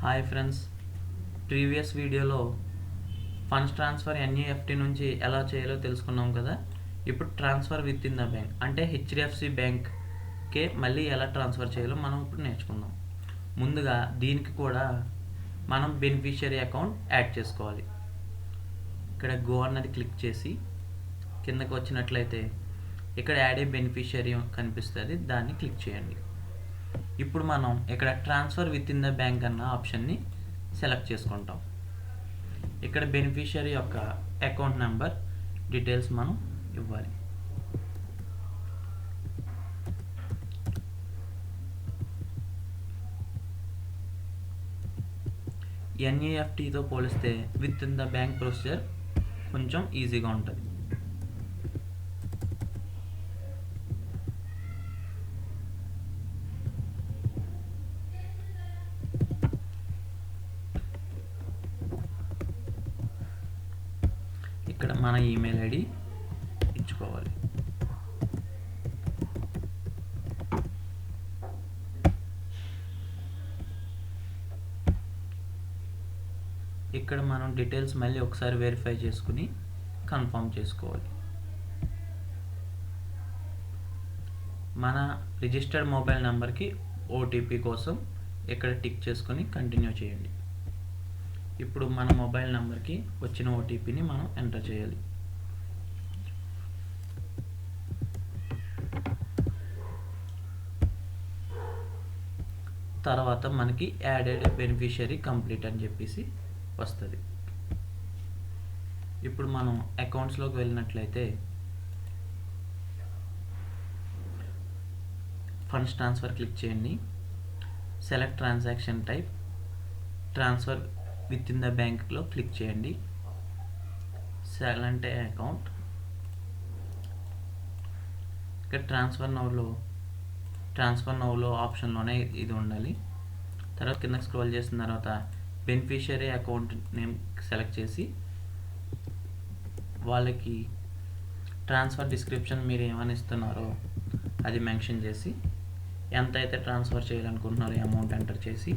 Hi friends, previous వీడియోలో funds transfer NEFT నుంచి ఎలా చేయాలో తెలుసుకున్నాం కదా. ఇప్పుడు transfer with in the bank అంటే హెచ్డిఎఫ్సి బ్యాంక్కే మళ్ళీ ఎలా ట్రాన్స్ఫర్ చేయాలో మనం ఇప్పుడు నేర్చుకుందాం. ముందుగా దీనికి కూడా మనం బెనిఫిషియరీ అకౌంట్ యాడ్ చేసుకోవాలి. ఇక్కడ గో అన్నది క్లిక్ చేసి కిందకి వచ్చినట్లయితే ఇక్కడ యాడ్ ఏ బెనిఫిషియరీ కనిపిస్తుంది, దాన్ని క్లిక్ చేయండి. ఇప్పుడు మనం ఇక్కడ transfer with in the bank అన్న ఆప్షన్ని సెలెక్ట్ చేసుకుంటాం. ఇక్కడ బెనిఫిషియరీ యొక్క అకౌంట్ నెంబర్ డీటెయిల్స్ మనం ఇవ్వాలి. ఎన్ఈఎఫ్టీతో పోలిస్తే with in the bank procedure కొంచెం ఈజీగా ఉంటుంది. ఇక్కడ మన ఈమెయిల్ ఐడి ఇచ్చుకోవాలి. ఇక్కడ మనం డీటెయిల్స్ మళ్ళీ ఒకసారి వెరిఫై చేసుకుని కన్ఫర్మ్ చేసుకోవాలి. మన రిజిస్టర్డ్ మొబైల్ నెంబర్కి ఓటీపీ కోసం ఇక్కడ టిక్ చేసుకొని కంటిన్యూ చేయండి. ఇప్పుడు మన మొబైల్ నెంబర్కి వచ్చిన ఓటీపీని మనం ఎంటర్ చేయాలి. తర్వాత మనకి యాడెడ్ బెనిఫిషియరీ కంప్లీట్ అని చెప్పేసి వస్తుంది. ఇప్పుడు మనం అకౌంట్స్లోకి వెళ్ళినట్లయితే ఫండ్స్ ట్రాన్స్ఫర్ క్లిక్ చేయండి. Select transaction type, transfer with in the బ్యాంక్లో క్లిక్ చేయండి. సెలెక్ట్ అకౌంట్, ఇక్కడ ట్రాన్స్ఫర్ నౌలో ఆప్షన్లోనే ఇది ఉండాలి. తర్వాత కిందకి స్క్రోల్ చేసిన తర్వాత బెనిఫిషియరీ అకౌంట్ నేమ్ సెలెక్ట్ చేసి వాళ్ళకి ట్రాన్స్ఫర్ డిస్క్రిప్షన్ మీరు ఏమని ఇస్తున్నారో అది మెన్షన్ చేసి ఎంత అయితే ట్రాన్స్ఫర్ చేయాలనుకుంటున్నారో అమౌంట్ ఎంటర్ చేసి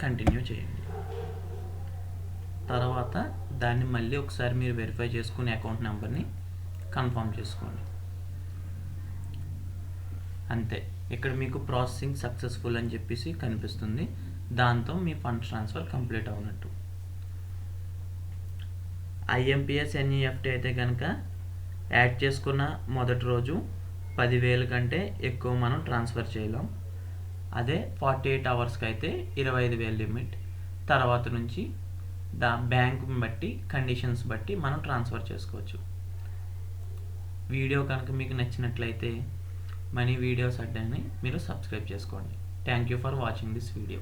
కంటిన్యూ చేయండి. తర్వాత దాన్ని మళ్ళీ ఒకసారి మీరు వెరిఫై చేసుకుని అకౌంట్ నెంబర్ని కన్ఫర్మ్ చేసుకోండి. అంతే, ఇక్కడ మీకు ప్రాసెసింగ్ సక్సెస్ఫుల్ అని చెప్పేసి కనిపిస్తుంది. దాంతో మీ ఫండ్ ట్రాన్స్ఫర్ కంప్లీట్ అవునట్టు. ఐఎంపిఎస్ ఎన్ఈఎఫ్టీ అయితే కనుక యాడ్ చేసుకున్న మొదటి రోజు 10,000 కంటే ఎక్కువ మనం ట్రాన్స్ఫర్ చేయలేం. అదే 48 అవర్స్కి అయితే 25,000 లిమిట్. తర్వాత నుంచి బ్యాంక్ బట్టి కండిషన్స్ బట్టి మనం ట్రాన్స్ఫర్ చేసుకోవచ్చు. వీడియో కనుక మీకు నచ్చినట్లయితే మనీ వీడియోస్ అడ్డాన్ని మీరు సబ్స్క్రైబ్ చేసుకోండి. Thank you for watching this video.